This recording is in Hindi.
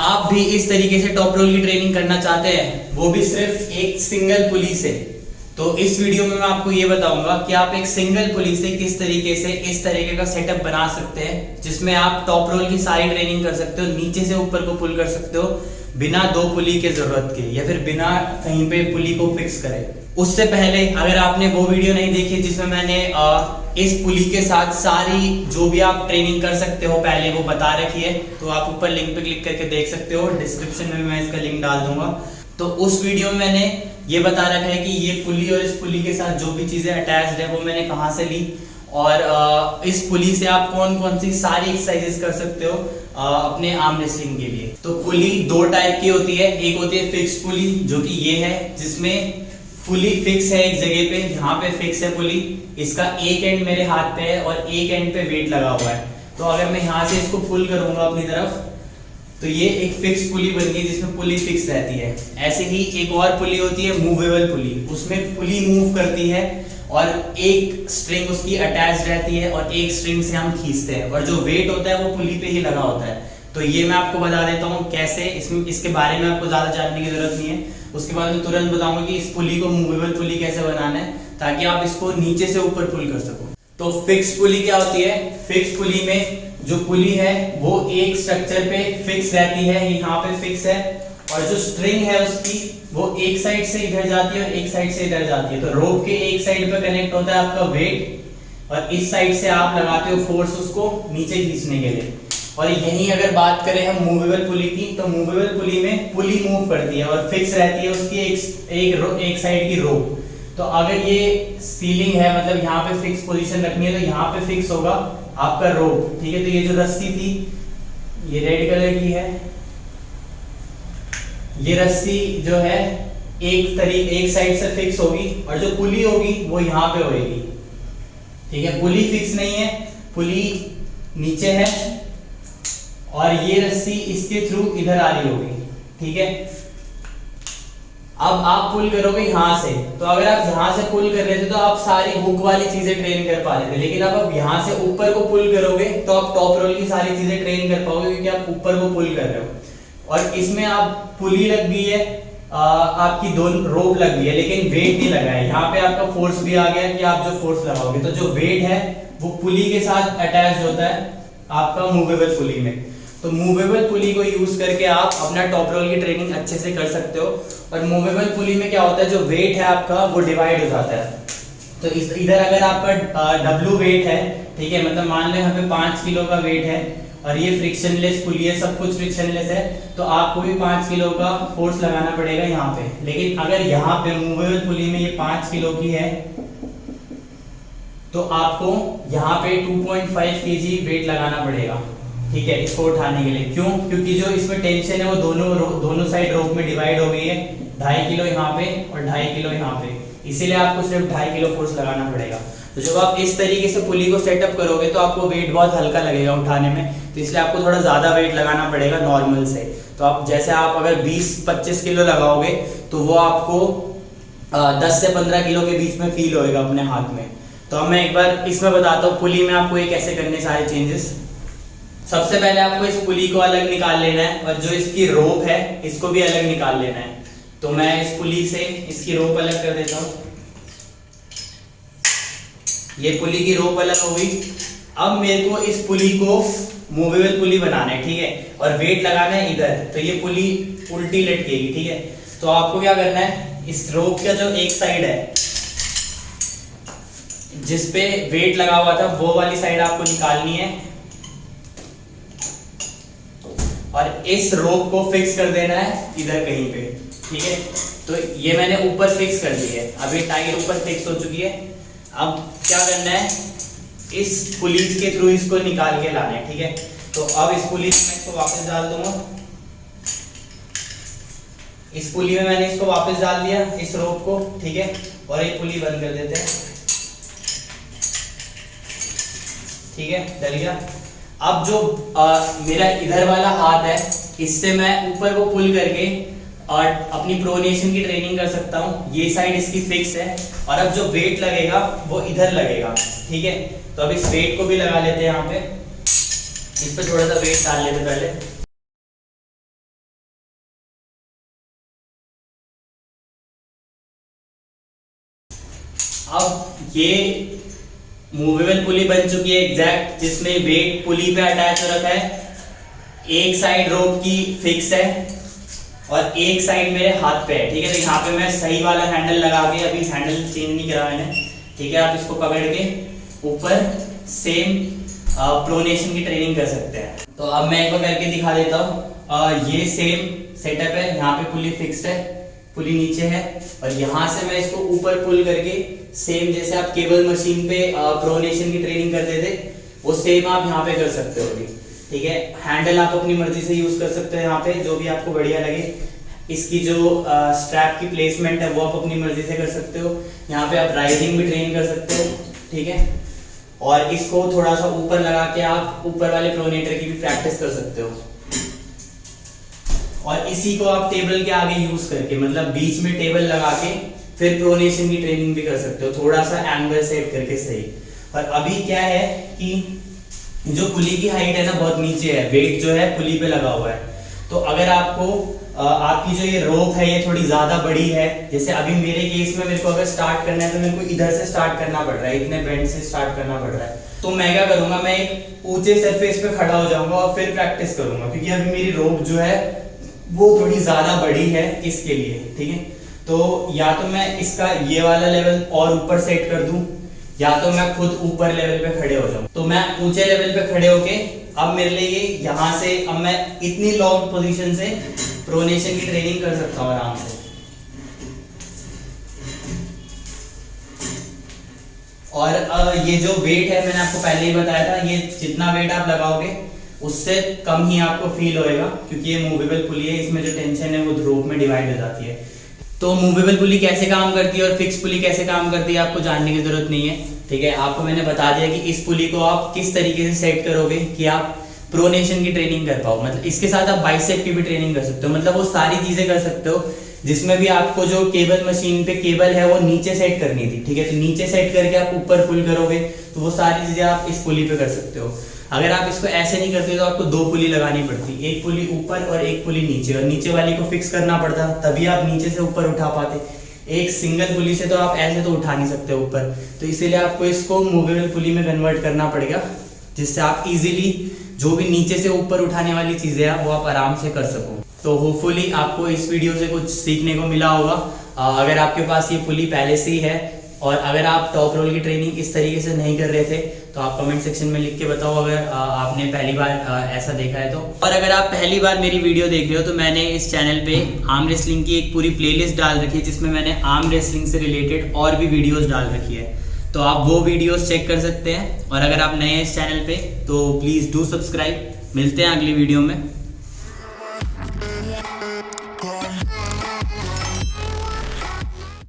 आप भी इस तरीके से टॉप रोल की ट्रेनिंग करना चाहते हैं, वो भी सिर्फ एक सिंगल पुली से, तो इस वीडियो में मैं आपको ये बताऊंगा कि आप एक सिंगल पुली से किस तरीके से इस तरीके का सेटअप बना सकते हैं जिसमें आप टॉप रोल की सारी ट्रेनिंग कर सकते हो, नीचे से ऊपर को पुल कर सकते हो बिना दो पुली के जरूरत के, या फिर बिना कहीं पे पुली को फिक्स करे। उससे पहले अगर आपने वो वीडियो नहीं देखी जिसमें मैंने इस पुली के साथ सारी जो भी आप ट्रेनिंग कर सकते हो पहले वो बता रखी है, तो आप ऊपर लिंक पे क्लिक करके देख सकते हो, डिस्क्रिप्शन में मैं इसका लिंक डाल दूंगा। तो उस वीडियो में मैंने ये बता रखा है कि ये पुली और इस पुली के साथ जो भी चीजें अटैच्ड है वो मैंने कहाँ से ली, और इस पुली से आप कौन कौन सी सारी एक्सरसाइजेस कर सकते हो अपने आर्म रेसलिंग के लिए। तो पुली दो टाइप की होती है, एक होती है फिक्स पुली जो कि ये है, जिसमें पुली फिक्स है एक जगह पे, यहाँ पे फिक्स है पुली, इसका एक एंड मेरे हाथ पे है और एक एंड पे वेट लगा हुआ है। तो अगर मैं यहाँ से इसको पुल करूंगा अपनी तरफ तो ये एक फिक्स पुली बन गई जिसमें पुली फिक्स रहती है। ऐसे ही एक और पुली होती है मूवेबल पुली, उसमें पुली मूव करती है और एक स्ट्रिंग उसकी अटैच रहती है और एक स्ट्रिंग से हम खींचते हैं, और जो वेट होता है वो पुली पे ही लगा होता है। तो ये मैं आपको बता देता हूँ कैसे, इसमें इसके बारे में आपको ज्यादा जानने की जरूरत नहीं है। उसके बाद मैं तुरंत बताऊंगा कि इस पुली को मूवेबल पुली कैसे बनाना है ताकि आप इसको नीचे से ऊपर पुल कर सको। तो फिक्स पुली क्या होती है? फिक्स पुली में जो पुली है वो एक स्ट्रक्चर पे फिक्स रहती है, यहाँ पे फिक्स है, और जो स्ट्रिंग है उसकी वो एक साइड से इधर जाती है और एक साइड से इधर जाती है। तो रोप के एक साइड पे कनेक्ट होता है आपका वेट और इस साइड से आप लगाते हो फोर्स उसको नीचे खींचने के लिए। और यहीं अगर बात करें हम मूवेबल पुली की, तो मूवेबल पुली में पुली मूव करती है और फिक्स रहती है उसकी एक साइड की रोप। तो अगर ये सीलिंग है, मतलब यहाँ पे फिक्स पोजीशन रखनी है, तो यहाँ पे फिक्स होगा आपका रोप, ठीक है। तो ये जो रस्सी थी ये रेड कलर की है, ये रस्सी जो है एक साइड से फिक्स होगी और जो पुली होगी वो यहाँ पे होगी, ठीक है। पुली फिक्स नहीं है, पुली नीचे है और ये रस्सी इसके थ्रू इधर आ रही होगी, ठीक है। अब आप पुल करोगे यहाँ से, तो अगर आप यहाँ से पुल कर रहे थे तो आप सारी हुक वाली चीजें ट्रेन कर पा रहे थे, लेकिन अब आप यहाँ से ऊपर को पुल करोगे तो आप टॉप रोल की सारी चीजें ट्रेन कर पाओगे क्योंकि आप ऊपर को पुल कर रहे हो। और इसमें आप पुली लग गई है, आपकी दोनों रोप लग गई है, लेकिन वेट नहीं लगा है। यहाँ पे आपका फोर्स भी आ गया कि आप जो फोर्स लगाओगे, तो जो वेट है वो पुली के साथ अटैच होता है आपका मूवेबल पुली में। तो मूवेबल पुली को यूज करके आप अपना टॉप रोल की ट्रेनिंग अच्छे से कर सकते हो। और मूवेबल पुली में क्या होता है, जो वेट है आपका वो डिवाइड हो जाता है। तो इधर अगर आपका डब्ल्यू वेट है, ठीक है, मतलब मान लो यहाँ पे 5 किलो का वेट है और ये फ्रिक्शनलेस पुली है, सब कुछ फ्रिक्शनलेस है, तो आपको भी 5 किलो का फोर्स लगाना पड़ेगा यहाँ पे। लेकिन अगर यहाँ पे मूवेबल पुली में ये 5 किलो की है तो आपको यहाँ पे 2.5 kg वेट लगाना पड़ेगा, ठीक है, इसको उठाने के लिए। क्यों? क्योंकि जो इसमें टेंशन है वो दोनों साइड रोप में डिवाइड हो गई है, 2.5 किलो यहाँ पे और 2.5 किलो यहाँ पे, इसीलिए आपको सिर्फ 2.5 किलो फोर्स लगाना पड़ेगा। तो जब आप इस तरीके से पुली को सेटअप करोगे तो आपको वेट बहुत हल्का लगेगा उठाने में, तो इसलिए आपको थोड़ा ज्यादा वेट लगाना पड़ेगा नॉर्मल से। तो आप जैसे आप अगर 20-25 किलो लगाओगे तो वो आपको 10 से 15 किलो के बीच में फील होएगा अपने हाथ में। तो अब मैं एक बार इसमें बताता हूँ पुली में आपको ये कैसे करने सारे चेंजेस। सबसे पहले आपको इस पुली को अलग निकाल लेना है और जो इसकी रोप है इसको भी अलग निकाल लेना है। तो मैं इस पुली से इसकी रोप अलग कर देता हूँ, ये पुली की रोप अलग हो गई। अब मेरे को इस पुली को मूवेबल पुली बनाना है, ठीक है, और वेट लगाना है इधर, तो ये पुली उल्टी लटकेगी, ठीक है। तो आपको क्या करना है, इस रोप का जो एक साइड है जिसपे वेट लगा हुआ था वो वाली साइड आपको निकालनी है और इस रोप को फिक्स कर देना है इधर कहीं पे, ठीक है। तो ये मैंने ऊपर फिक्स कर दी है, अब ये टायर ऊपर फिक्स हो चुकी है। अब क्या करना है, इस पुली के थ्रू इसको निकाल के लाना है, ठीक है। तो अब इस पुली में मैं इसको वापस डाल दूंगा, इस पुली में मैंने इसको वापस डाल दिया इस रोप को, ठीक है, और ये पुली बंद कर देते हैं, ठीक है, डल गया। अब जो मेरा इधर वाला हाथ है इससे मैं ऊपर को पुल करके और अपनी प्रोनेशन की ट्रेनिंग कर सकता हूँ। ये साइड इसकी फिक्स है और अब जो वेट लगेगा वो इधर लगेगा, ठीक है। तो अब इस वेट को भी लगा लेते हैं यहाँ पे, इस पे थोड़ा सा वेट डाल लेते पहले। अब ये मूवेबल पुली बन चुकी है एग्जैक्ट, जिसमें वेट पुली पे अटैच हो रखा है, एक साइड रोप की फिक्स है और एक साइड मेरे हाथ पे है। ठीक है, तो यहाँ पे मैं सही वाला हैंडल लगा के, अभी हैंडल चेंज नहीं करा मैंने, ठीक है, आप इसको पकड़ के ऊपर सेम प्रोनेशन की ट्रेनिंग कर सकते हैं। तो अब मैं एक बार करके दिखा देता हूँ। ये सेम सेटअप है, यहाँ पे पुली फिक्स्ड है, पुली नीचे है और यहाँ से मैं इसको ऊपर पुल करके सेम जैसे आप केबल मशीन पे प्रोनेशन की ट्रेनिंग करते थे, वो सेम आप यहाँ पे कर सकते हो अभी। ठीक है, हैंडल आप अपनी मर्जी से यूज कर सकते हो, यहाँ पे जो भी आपको बढ़िया लगे। इसकी जो स्ट्रैप की प्लेसमेंट है वो आप अपनी मर्जी से कर सकते हो। यहाँ पे आप राइजिंग भी ट्रेन कर सकते हो। ठीक है, और इसको थोड़ा सा ऊपर लगा के आप ऊपर वाले प्रोनेटर की भी प्रैक्टिस कर सकते हो। और इसी को आप टेबल के आगे यूज करके, मतलब बीच में टेबल लगा के फिर प्रोनेशन की ट्रेनिंग भी कर सकते हो, थोड़ा सा एंगल सेट करके सही। और अभी क्या है कि जो पुली की हाइट है ना बहुत नीचे है, वेट जो है पुली पे लगा हुआ है। तो अगर आपको आपकी जो ये रोप है ये थोड़ी ज्यादा बड़ी है, जैसे अभी मेरे केस में मेरे को अगर स्टार्ट करना है तो मेरे को इधर से स्टार्ट करना पड़ रहा है, इतने बेंड से स्टार्ट करना पड़ रहा है, तो मैं क्या करूंगा, मैं एक ऊंचे सरफेस पे खड़ा हो जाऊंगा और फिर प्रैक्टिस करूंगा, क्योंकि अभी मेरी रोप जो है वो थोड़ी ज्यादा बड़ी है इसके लिए। ठीक है, तो या तो मैं इसका ये वाला लेवल और ऊपर सेट कर दूं, या तो मैं खुद ऊपर लेवल पे खड़े हो जाऊं। तो मैं ऊंचे लेवल पे खड़े होके अब मेरे लिए ये यहाँ से अब मैं इतनी लॉन्ग पोजीशन से प्रोनेशन की ट्रेनिंग कर सकता हूँ आराम से। और ये जो वेट है मैंने आपको पहले ही बताया था, ये जितना वेट आप लगाओगे उससे कम ही आपको फील होएगा, क्योंकि ये मूवेबल पुली है, इसमें जो टेंशन है वो रोप में डिवाइड हो जाती है। तो मूवेबल पुली कैसे काम करती है और फिक्स पुली कैसे काम करती है आपको जानने की जरूरत नहीं है। ठीक है, आपको मैंने बता दिया कि इस पुली को आप किस तरीके से सेट करोगे कि आप प्रोनेशन की ट्रेनिंग कर पाओ। मतलब इसके साथ आप बाइसेप की भी ट्रेनिंग कर सकते हो, मतलब वो सारी चीजें कर सकते हो जिसमें भी आपको जो केबल मशीन पे केबल है वो नीचे सेट करनी थी। ठीक है, तो नीचे सेट करके आप ऊपर पुल करोगे तो वो सारी चीजें आप इस पुली पे कर सकते हो। अगर आप इसको ऐसे नहीं करते तो आपको दो पुली लगानी पड़ती, एक पुली ऊपर और एक पुली नीचे, और नीचे वाली को फिक्स करना पड़ता, तभी आप नीचे से ऊपर उठा पाते। एक सिंगल पुली से तो आप ऐसे तो उठा नहीं सकते ऊपर, तो इसीलिए आपको इसको मूवेबल पुली में कन्वर्ट करना पड़ेगा, जिससे आप इजीली जो भी नीचे से ऊपर उठाने वाली चीजें हैं वो आप आराम से कर सको। तो होपफुली आपको इस वीडियो से कुछ सीखने को मिला होगा। अगर आपके पास ये पुली पहले से ही है और अगर आप टॉप रोल की ट्रेनिंग इस तरीके से नहीं कर रहे थे तो आप कमेंट सेक्शन में लिख के बताओ अगर आपने पहली बार ऐसा देखा है तो। और अगर आप पहली बार मेरी वीडियो देख रहे हो तो मैंने इस चैनल पे आर्म रेसलिंग की एक पूरी प्लेलिस्ट डाल रखी है, जिसमें मैंने आर्म रेसलिंग से रिलेटेड और भी वीडियोस डाल रखी है, तो आप वो वीडियोस चेक कर सकते हैं। और अगर आप नए हैं इस चैनल पे तो प्लीज़ डू सब्सक्राइब। मिलते हैं अगली वीडियो में।